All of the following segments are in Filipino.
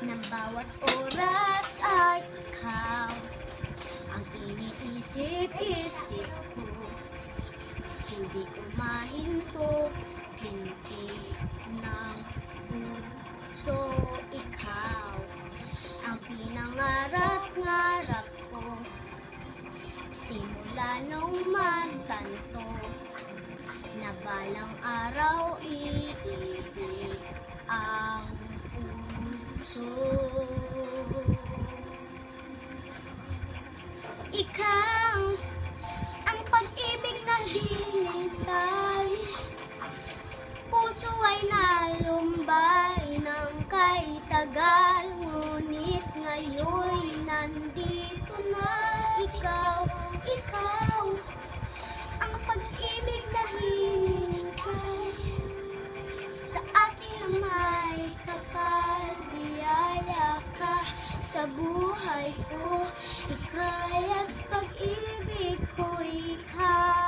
ng bawat oras ay ikaw ang iniisip-isip ko. Hindi ko mahinto, hindi ng puso. Ikaw ang pinangarap-ngarap ko, simula nung magtanto na balang araw iibig ang puso. Ikaw ang pag-ibig na hinintay, puso ay nalumbay ng kay tagal, ngunit ngayon'y nandito na ikaw. Ikaw ang pag-ibig na hinintay, sa atin na may kapal, biyaya ka sa buhay ko. Ika'y at pag-ibig ko, ikaw.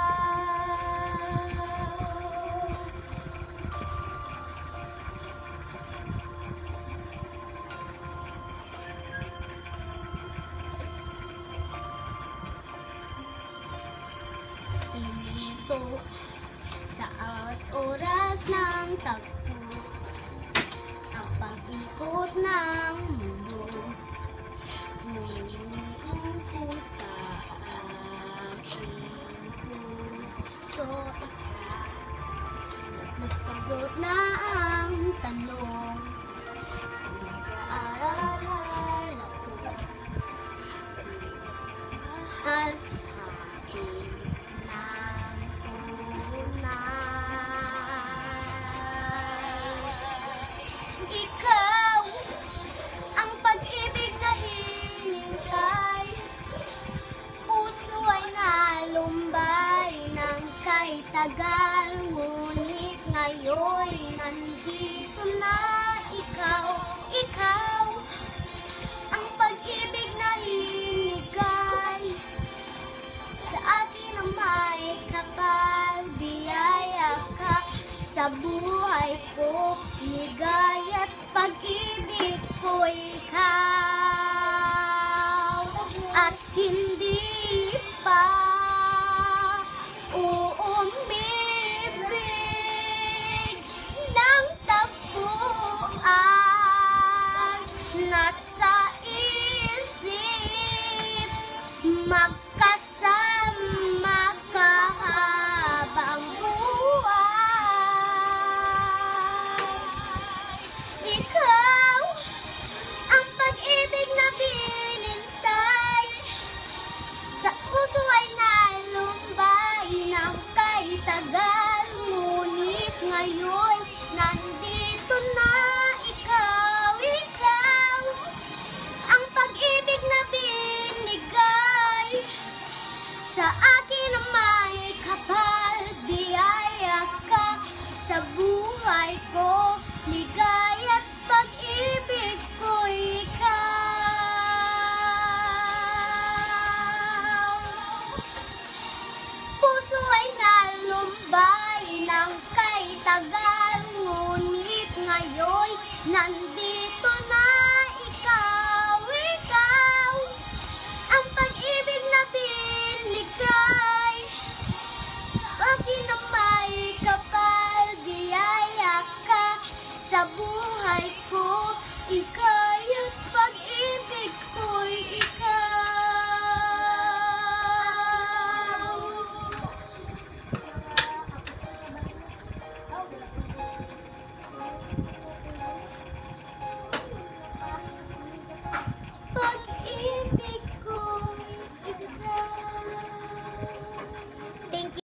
Ito sa awat oras ng tagpo, ang pag-ikot ng mundo, humihingi ko sa aking puso. Ikaw nasagot na ang tanong, nag-aaral ako, mahal sa akin. Ikaw ang pag-ibig na hinintay, puso ay nalumbay ng kay tagal, ngunit ngayon nandito na ikaw. Ikaw ang pag-ibig na hinigay, sa akin ang may kapal, biyaya ka sa buhay ko. Ligaya't pag-ibig ko, ikaw, at hindi pa uumibig ng tagpuan. Nasa isip